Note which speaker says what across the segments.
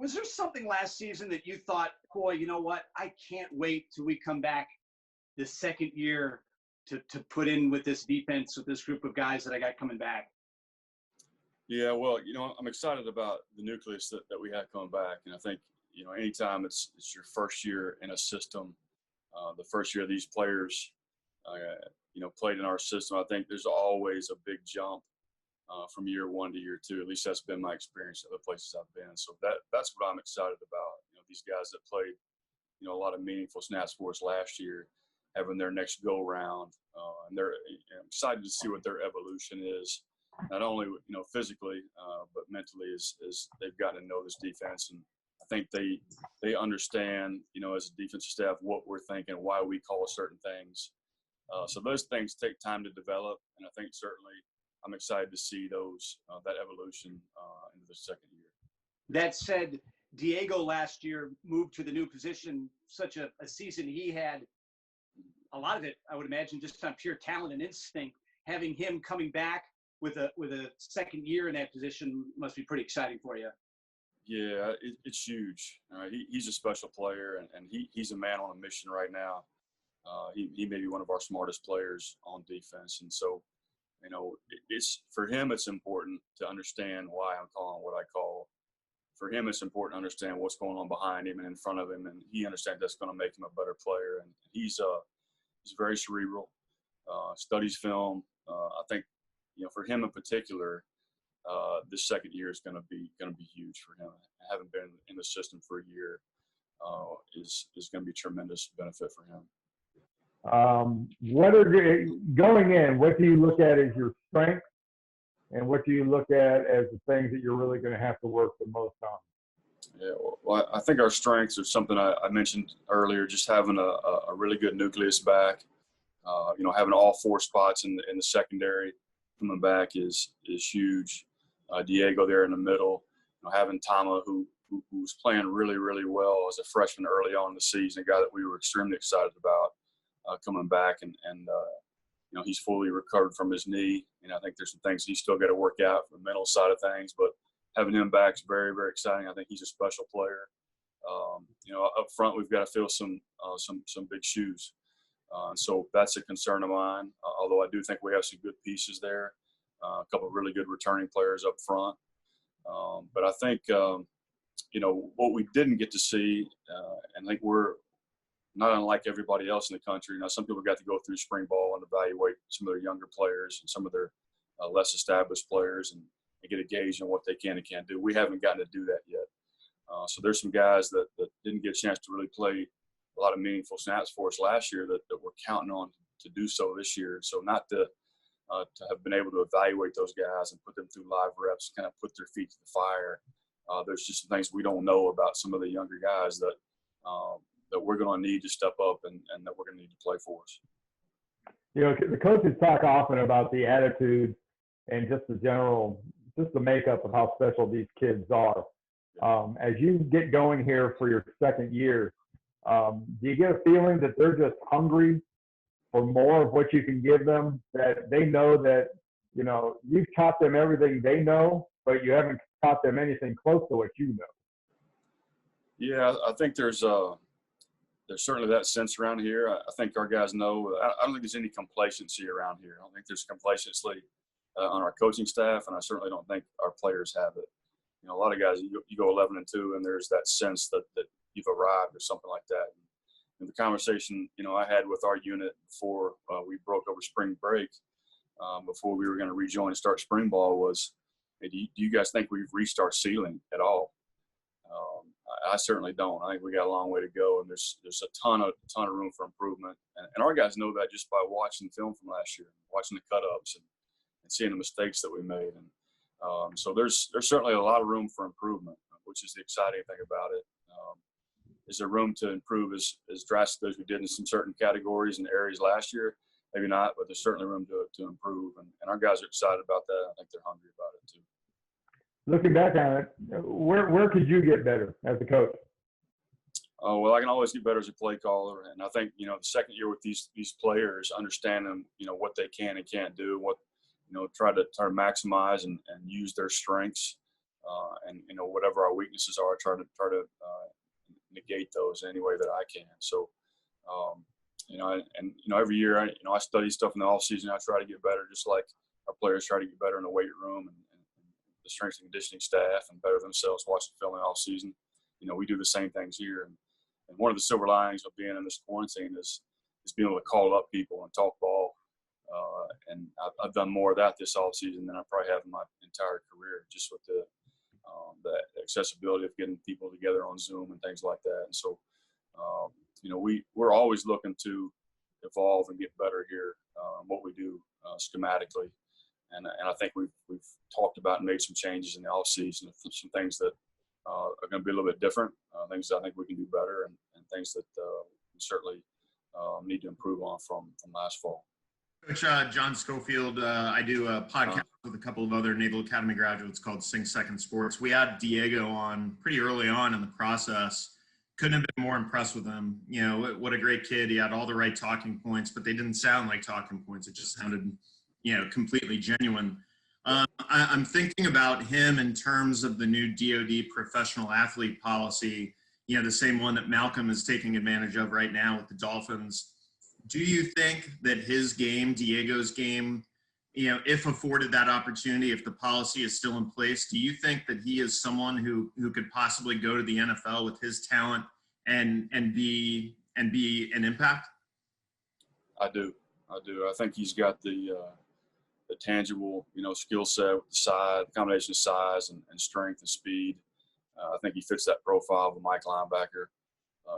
Speaker 1: Was there something last season that you thought, boy, you know what? I can't wait till we come back the second year to put in with this defense, with this group of guys that I got coming back?
Speaker 2: Yeah, well, I'm excited about the nucleus that we had coming back. And I think, anytime it's your first year in a system, the first year these players, played in our system, I think there's always a big jump from year one to year two. At least that's been my experience at the places I've been. So that's what I'm excited about. These guys that played, a lot of meaningful snaps for us last year, having their next go round, and I'm excited to see what their evolution is, not only physically, but mentally as they've gotten to know this defense. And I think they understand, as a defensive staff, what we're thinking, why we call certain things. So those things take time to develop, and I think certainly I'm excited to see that evolution into the second year.
Speaker 1: That said, Diego last year moved to the new position. Such a season he had. A lot of it, I would imagine, just on pure talent and instinct. Having him coming back with a second year in that position must be pretty exciting for you.
Speaker 2: Yeah, it's huge. He's a special player, and he's a man on a mission right now. He may be one of our smartest players on defense, and so it's for him. It's important to understand why I'm calling what I call. For him, it's important to understand what's going on behind him and in front of him, and he understands that's going to make him a better player. And he's very cerebral, studies film. I think for him in particular, this second year is going to be huge for him. Having been in the system for a year is going to be tremendous benefit for him.
Speaker 3: Going in, what do you look at as your strength, and what do you look at as the things that you're really going to have to work the most on?
Speaker 2: Yeah, well, I think our strengths are something I mentioned earlier. Just having a really good nucleus back, having all four spots in the secondary coming back is huge. Diego there in the middle, having Tama who was playing really, really well as a freshman early on in the season, a guy that we were extremely excited about coming back, and he's fully recovered from his knee. I think there's some things he's still got to work out from the mental side of things, but having him back is very, very exciting. I think he's a special player. Up front we've got to fill some big shoes, so that's a concern of mine. Although I do think we have some good pieces there, a couple of really good returning players up front. But I think what we didn't get to see, and I think we're not unlike everybody else in the country. Some people got to go through spring ball and evaluate some of their younger players and some of their less established players and get a gauge on what they can and can't do. We haven't gotten to do that yet. So there's some guys that didn't get a chance to really play a lot of meaningful snaps for us last year that we're counting on to do so this year. So not to have been able to evaluate those guys and put them through live reps, kind of put their feet to the fire. There's just some things we don't know about some of the younger guys that we're going to need to step up and that we're going to need to play for us.
Speaker 3: The coaches talk often about the attitude and just the makeup of how special these kids are. As you get going here for your second year, do you get a feeling that they're just hungry for more of what you can give them, that they know that, you've taught them everything they know, but you haven't taught them anything close to what you know?
Speaker 2: Yeah, I think there's certainly that sense around here. I think our guys know. I don't think there's any complacency around here. I don't think there's complacency on our coaching staff, and I certainly don't think our players have it. A lot of guys, you go 11-2, and there's that sense that you've arrived or something like that. And the conversation, I had with our unit before we broke over spring break, before we were going to rejoin and start spring ball was, hey, do you guys think we've reached our ceiling at all? I certainly don't. I think we got a long way to go, and there's a ton of room for improvement. And our guys know that just by watching film from last year, watching the cut-ups and seeing the mistakes that we made. And so there's certainly a lot of room for improvement, which is the exciting thing about it. Is there room to improve as drastically as we did in some certain categories and areas last year? Maybe not, but there's certainly room to improve. And our guys are excited about that. I think they're hungry about it too.
Speaker 3: Looking back on it, where could you get better as a coach?
Speaker 2: Oh, well, I can always get better as a play caller. And I think, the second year with these players, understanding, what they can and can't do, what, try to maximize and use their strengths. and whatever our weaknesses are, try to negate those any way that I can. So every year I study stuff in the off season. I try to get better, just like our players try to get better in the weight room, and the strength and conditioning staff and better themselves watching film in the off season. We do the same things here, and one of the silver linings of being in this quarantine is being able to call up people and talk ball. And I've done more of that this off season than I probably have in my entire career, just with the accessibility of getting people together on Zoom and things like that. And so, we're always looking to evolve and get better here, what we do schematically. And I think we've talked about and made some changes in the off season, some things that are going to be a little bit different, things that I think we can do better, and things that we certainly need to improve on from last fall.
Speaker 4: Coach John Schofield, I do a podcast with a couple of other Naval Academy graduates called Sing Second Sports. We had Diego on pretty early on in the process. Couldn't have been more impressed with him. What a great kid. He had all the right talking points, but they didn't sound like talking points. It just sounded, completely genuine. I'm thinking about him in terms of the new DoD professional athlete policy, the same one that Malcolm is taking advantage of right now with the Dolphins. Do you think that his game, Diego's game, if afforded that opportunity, if the policy is still in place, do you think that he is someone who could possibly go to the NFL with his talent and be an impact? I
Speaker 2: do. I think he's got the tangible, skill set with the combination of size and strength and speed. I think he fits that profile of a Mike linebacker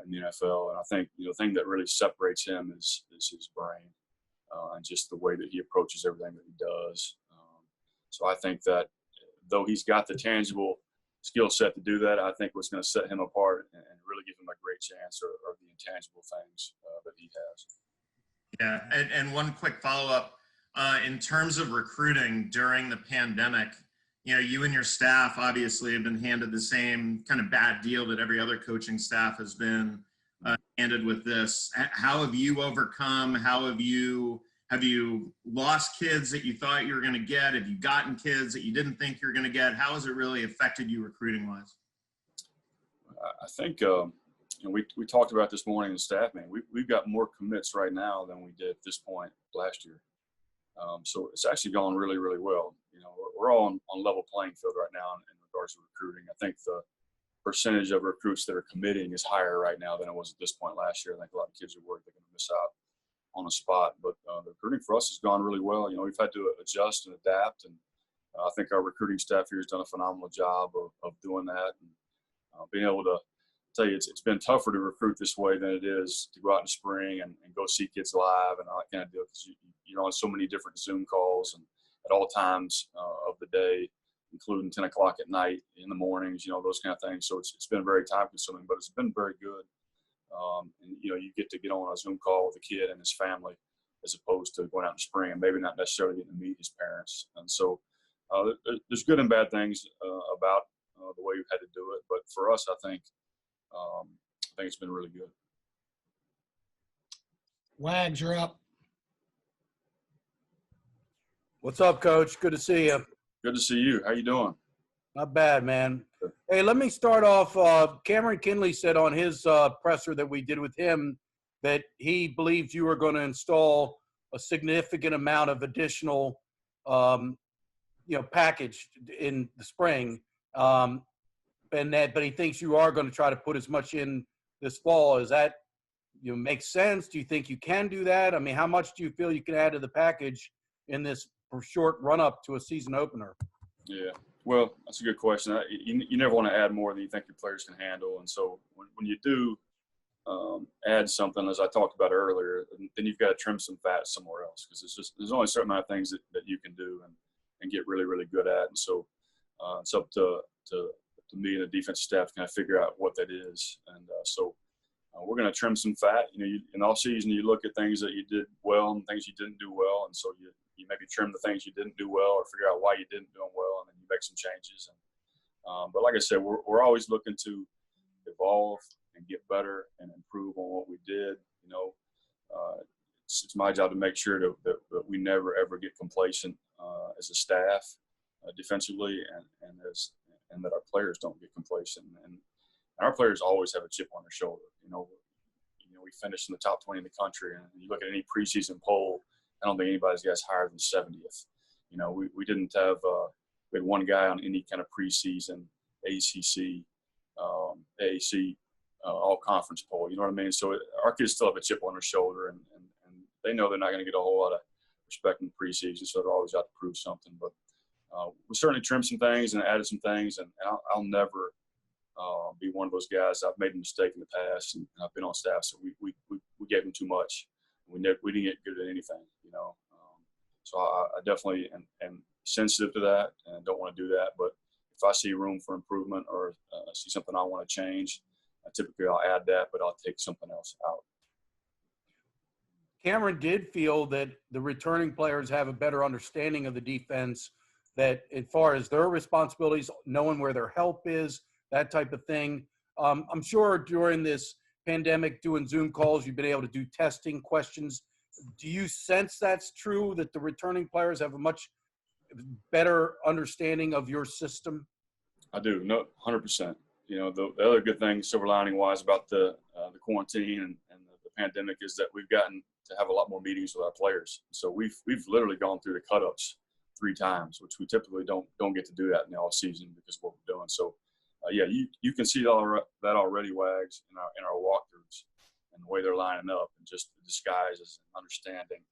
Speaker 2: in the NFL. And I think, the thing that really separates him is his brain and just the way that he approaches everything that he does. So I think that though he's got the tangible skill set to do that, I think what's going to set him apart and really give him a great chance are the intangible things that he has.
Speaker 4: Yeah, and one quick follow-up. In terms of recruiting during the pandemic, you and your staff obviously have been handed the same kind of bad deal that every other coaching staff has been handed with this. How have you overcome? How have you lost kids that you thought you were going to get? Have you gotten kids that you didn't think you were going to get? How has it really affected you recruiting-wise?
Speaker 2: I think we talked about this morning in the staff meeting. We've got more commits right now than we did at this point last year. So it's actually gone really, really well. We're all on level playing field right now in regards to recruiting. I think the percentage of recruits that are committing is higher right now than it was at this point last year. I think a lot of kids are worried they're going to miss out on a spot. But the recruiting for us has gone really well. We've had to adjust and adapt, and I think our recruiting staff here has done a phenomenal job of doing that and being able to tell you it's been tougher to recruit this way than it is to go out in the spring and go see kids live and all that kind of deal, because you're on so many different Zoom calls and at all times of the day, including 10 o'clock at night, in the mornings, those kind of things. So it's been very time consuming, but it's been very good. And you get to get on a Zoom call with a kid and his family as opposed to going out in the spring and maybe not necessarily getting to meet his parents. And so there's good and bad things about the way we've had to do it. But for us, I think it's been really good.
Speaker 5: Wags, you're up.
Speaker 6: What's up, Coach? Good to see you.
Speaker 2: Good to see you. How you doing?
Speaker 6: Not bad, man. Hey, let me start off. Cameron Kinley said on his presser that we did with him that he believes you are going to install a significant amount of additional, package in the spring, but he thinks you are going to try to put as much in this fall. Is that make sense? Do you think you can do that? I mean, how much do you feel you can add to the package in this short run-up to a season opener?
Speaker 2: Yeah, well, that's a good question. You never want to add more than you think your players can handle. And so when you do add something, as I talked about earlier, then you've got to trim some fat somewhere else, because there's only a certain amount of things that you can do and get really, really good at. And so it's up to me and the defensive staff to kind of figure out what that is. And so we're going to trim some fat. In off season, you look at things that you did well and things you didn't do well. And so you maybe trim the things you didn't do well or figure out why you didn't do them well, and then you make some changes. And but like I said, we're always looking to evolve and get better and improve on what we did. It's my job to make sure that we never, ever get complacent as a staff defensively and and that our players don't get complacent. And our players always have a chip on their shoulder. We finished in the top 20 in the country, and you look at any preseason poll, I don't think anybody's got us higher than 70th. We didn't have we had one guy on any kind of preseason ACC, AAC, all conference poll. You know what I mean? So our kids still have a chip on their shoulder, and they know they're not going to get a whole lot of respect in the preseason, so they're always out to prove something. But we certainly trimmed some things and added some things, and I'll never be one of those guys. I've made a mistake in the past, and I've been on staff, so we gave them too much. We didn't get good at anything, So I definitely am sensitive to that and don't want to do that. But if I see room for improvement or see something I want to change, typically I'll add that, but I'll take something else out.
Speaker 6: Cameron did feel that the returning players have a better understanding of the defense, that as far as their responsibilities, knowing where their help is, that type of thing. I'm sure during this pandemic, doing Zoom calls, you've been able to do testing questions. Do you sense that's true, that the returning players have a much better understanding of your system?
Speaker 2: I do, 100%. The other good thing, silver lining wise, about the quarantine and the pandemic is that we've gotten to have a lot more meetings with our players. So we've literally gone through the cut-ups 3 times, which we typically don't get to do that in the off season because of what we're doing. So you can see that already, Wags, in our walkthroughs and the way they're lining up, and just the disguises and understanding,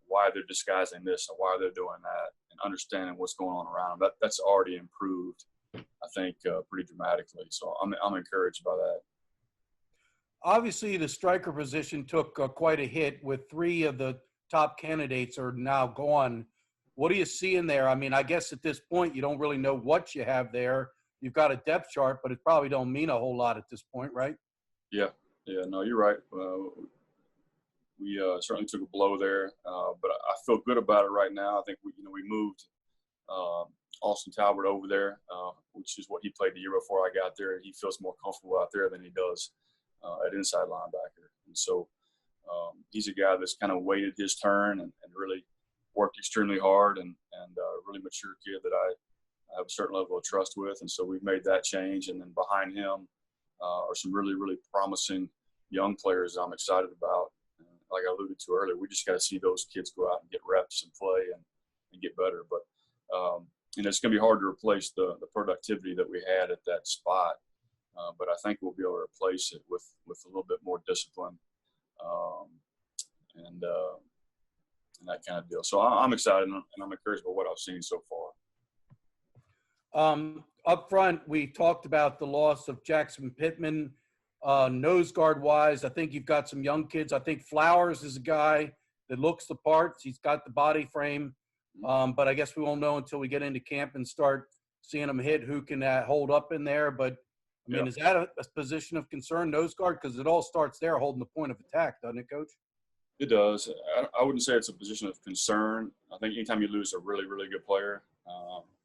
Speaker 2: why they're disguising this and why they're doing that, and understanding what's going on around them. That's already improved, I think, pretty dramatically. So I'm encouraged by that.
Speaker 6: Obviously, the striker position took quite a hit, with 3 of the top candidates are now gone. What do you see in there? I mean, I guess at this point you don't really know what you have there. You've got a depth chart, but it probably don't mean a whole lot at this point, right?
Speaker 2: Yeah, no, you're right. We certainly took a blow there, but I feel good about it right now. I think we moved Austin Talbert over there, which is what he played the year before I got there. He feels more comfortable out there than he does at inside linebacker, and so he's a guy that's kind of waited his turn and really worked extremely hard, and really mature kid that I have a certain level of trust with. And so we've made that change. And then behind him are some really, really promising young players that I'm excited about. Like I alluded to earlier, we just got to see those kids go out and get reps and play and get better. But, it's going to be hard to replace the productivity that we had at that spot. But I think we'll be able to replace it with a little bit more discipline and that kind of deal. So I'm excited, and I'm encouraged by what I've seen so far.
Speaker 6: Up front, we talked about the loss of Jackson Pittman. Noseguard wise, I think you've got some young kids. I think Flowers is a guy that looks the part. He's got the body frame. But I guess we won't know until we get into camp and start seeing him hit who can hold up in there. But I mean, Is that a position of concern, Noseguard? Because it all starts there, holding the point of attack, doesn't it, Coach?
Speaker 2: It does. I wouldn't say it's a position of concern. I think anytime you lose a really, really good player,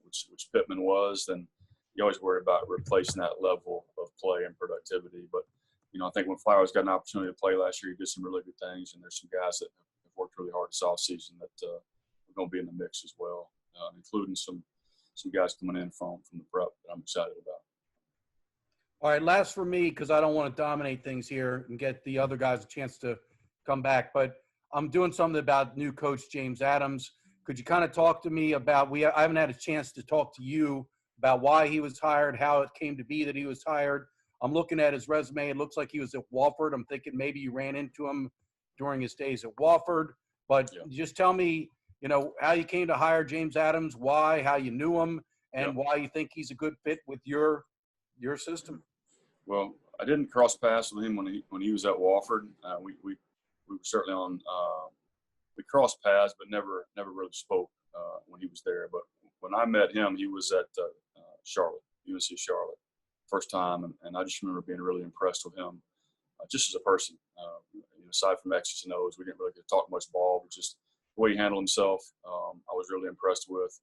Speaker 2: which Pittman was, then you always worry about replacing that level of play and productivity. But, I think when Flowers got an opportunity to play last year, he did some really good things. And there's some guys that have worked really hard this offseason that are going to be in the mix as well, including some guys coming in from the prep that I'm excited about.
Speaker 6: All right, last for me, because I don't want to dominate things here and get the other guys a chance to come back. But I'm doing something about new coach James Adams. Could you kind of talk to me about I haven't had a chance to talk to you about why he was hired, how it came to be that he was hired. I'm looking at his resume. It looks like he was at Wofford. I'm thinking maybe you ran into him during his days at Wofford. But just tell me, how you came to hire James Adams, why, how you knew him, and why you think he's a good fit with your system.
Speaker 2: Well, I didn't cross paths with him when he was at Wofford. We were certainly on we crossed paths, but never really spoke when he was there. But when I met him, he was at Charlotte, UNC Charlotte, first time, and I just remember being really impressed with him, just as a person. Aside from X's and O's, we didn't really get to talk much ball, but just the way he handled himself, I was really impressed with.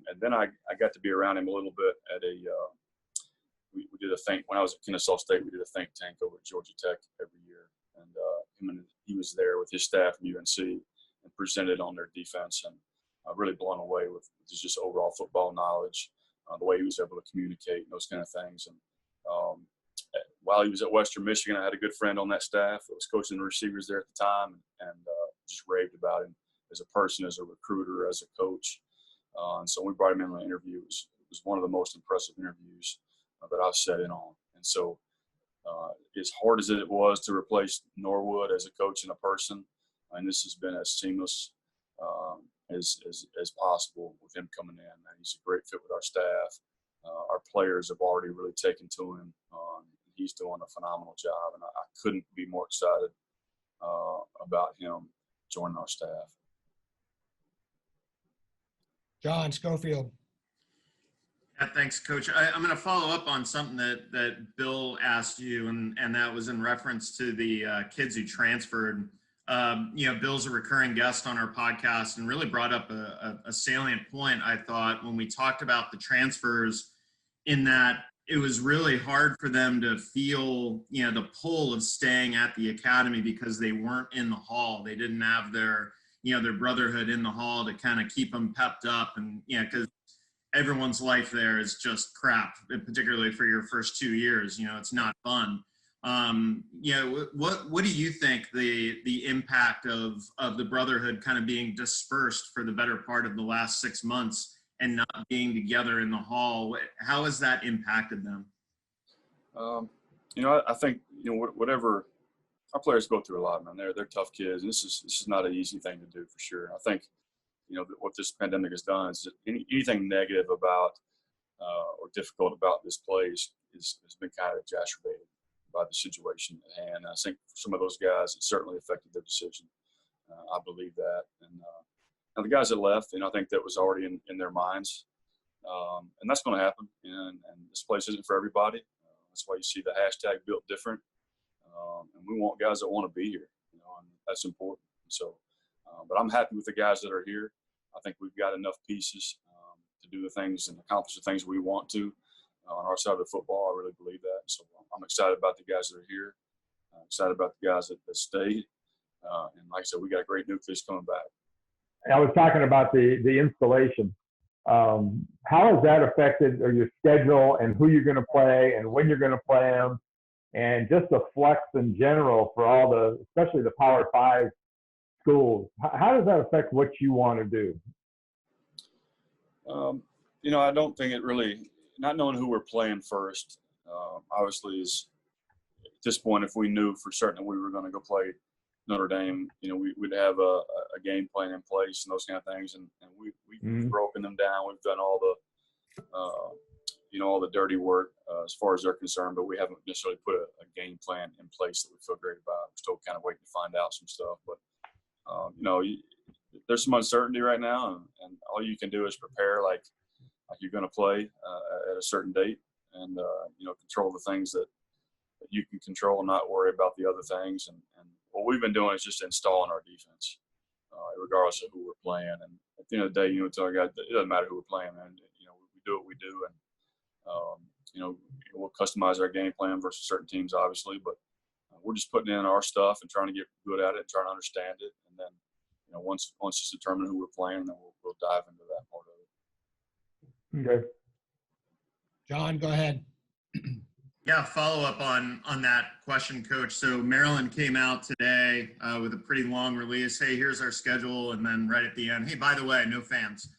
Speaker 2: And then I got to be around him a little bit at we did a think when I was at Kennesaw State. We did a think tank over at Georgia Tech every year, and he was there with his staff from UNC and presented on their defense, and really blown away with just overall football knowledge. the way he was able to communicate and those kind of things. And while he was at Western Michigan, I had a good friend on that staff that was coaching the receivers there at the time, and just raved about him as a person, as a recruiter, as a coach. And so we brought him in on an interview. It was one of the most impressive interviews that I've sat in on. And so as hard as it was to replace Norwood as a coach and a person, and this has been as seamless as possible with him coming in. And he's a great fit with our staff. Our players have already really taken to him. He's doing a phenomenal job, and I couldn't be more excited about him joining our staff.
Speaker 5: John Schofield.
Speaker 4: Yeah, thanks, Coach. I'm going to follow up on something that Bill asked you, and that was in reference to the kids who transferred. Bill's a recurring guest on our podcast and really brought up a salient point, I thought, when we talked about the transfers, in that it was really hard for them to feel, the pull of staying at the academy because they weren't in the hall. They didn't have their brotherhood in the hall to kind of keep them pepped up. And, because everyone's life there is just crap, particularly for your first 2 years. It's not fun. What do you think the impact of the brotherhood kind of being dispersed for the better part of the last 6 months and not being together in the hall? How has that impacted them?
Speaker 2: I think, whatever our players go through a lot, man. They're tough kids. And this is not an easy thing to do for sure. I think, what this pandemic has done is that anything negative about or difficult about this place has been kind of exacerbated by the situation at hand. And I think for some of those guys, it certainly affected their decision. I believe that. And the guys that left, I think that was already in their minds. And that's going to happen. And this place isn't for everybody. That's why you see the hashtag built different. And we want guys that want to be here, and that's important. So, but I'm happy with the guys that are here. I think we've got enough pieces to do the things and accomplish the things we want to on our side of the football. I really believe that. So I'm excited about the guys that are here. I'm excited about the guys that stayed. And like I said, we got a great nucleus coming back.
Speaker 3: I was talking about the installation. How has that affected your schedule and who you're going to play and when you're going to play them, and just the flex in general for especially the Power 5 schools? How does that affect what you want to do?
Speaker 2: I don't think it really, not knowing who we're playing first, obviously is at this point, if we knew for certain that we were going to go play Notre Dame, we'd have a game plan in place and those kind of things. And we've broken them down. We've done all the dirty work as far as they're concerned, but we haven't necessarily put a game plan in place that we feel great about. We're still kind of waiting to find out some stuff. But, there's some uncertainty right now, and all you can do is prepare like you're going to play at a certain date and, control the things that you can control and not worry about the other things. And what we've been doing is just installing our defense, regardless of who we're playing. And at the end of the day, tell our guys, it doesn't matter who we're playing, man. We do what we do. And, we'll customize our game plan versus certain teams, obviously, but we're just putting in our stuff and trying to get good at it and trying to understand it. And then, once it's determined who we're playing, then we'll dive into that part of it.
Speaker 3: Okay.
Speaker 5: John, go ahead.
Speaker 4: Yeah, follow up on that question, Coach. So Maryland came out today with a pretty long release. Hey, here's our schedule. And then right at the end, hey, by the way, no fans.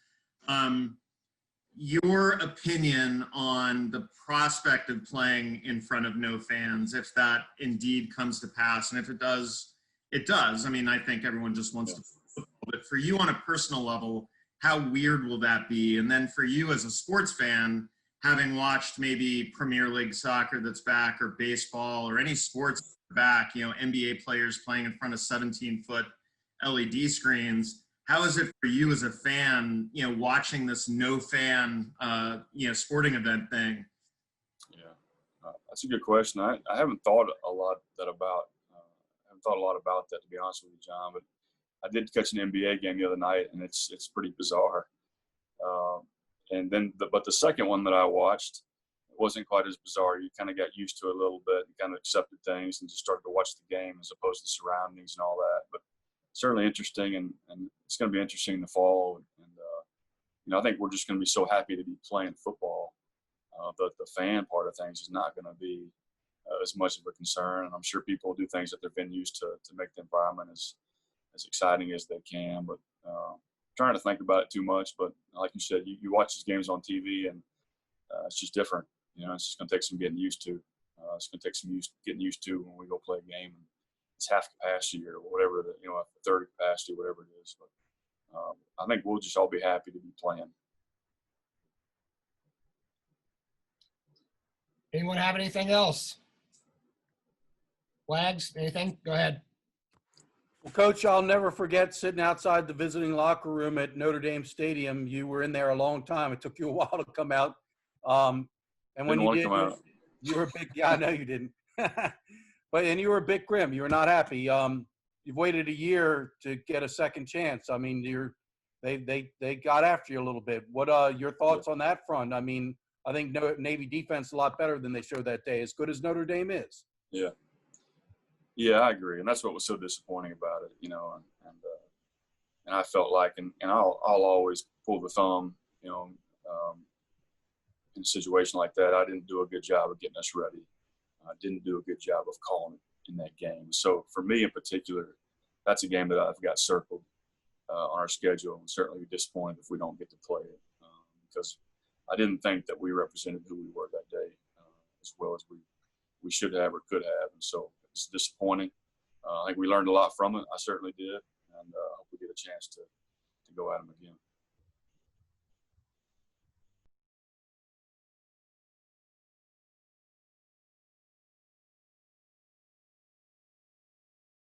Speaker 4: Your opinion on the prospect of playing in front of no fans, if that indeed comes to pass, and if it does, it does. I mean, I think everyone just wants to play football, but for you on a personal level, how weird will that be? And then for you as a sports fan, having watched maybe Premier League soccer that's back, or baseball, or any sports back, NBA players playing in front of 17-foot LED screens, how is it for you as a fan, watching this no fan, sporting event thing?
Speaker 2: Yeah, that's a good question. I haven't thought a lot about that, to be honest with you, John. But I did catch an NBA game the other night, and it's pretty bizarre. And then, but the second one that I watched, it wasn't quite as bizarre. You kind of got used to it a little bit and kind of accepted things and just started to watch the game as opposed to surroundings and all that. But certainly interesting, and it's going to be interesting in the fall. And I think we're just going to be so happy to be playing football the fan part of things is not going to be as much of a concern. And I'm sure people do things at their venues to make the environment as exciting as they can. But trying to think about it too much. But like you said, you watch these games on TV, and it's just different. It's just going to take some getting used to. It's going to take some getting used to when we go play a game. And it's half capacity or whatever, a third capacity, whatever it is. But I think we'll just all be happy to be playing.
Speaker 5: Anyone have anything else? Wags, anything? Go ahead.
Speaker 6: Well, Coach, I'll never forget sitting outside the visiting locker room at Notre Dame Stadium. You were in there a long time. It took you a while to come out. And when you did, you were a big. Yeah, I know you didn't. And you were a bit grim. You were not happy. You've waited a year to get a second chance. I mean, they got after you a little bit. What are your thoughts on that front? I mean, I think Navy defense is a lot better than they showed that day, as good as Notre Dame is.
Speaker 2: Yeah. Yeah, I agree, and that's what was so disappointing about it, and I felt like, and I'll always pull the thumb, in a situation like that. I didn't do a good job of getting us ready. I didn't do a good job of calling it in that game. So for me in particular, that's a game that I've got circled on our schedule, and certainly be disappointed if we don't get to play it, because I didn't think that we represented who we were that day as well as we should have or could have, and so it's disappointing. I think we learned a lot from it. I certainly did, and I hope we get a chance to go at them again.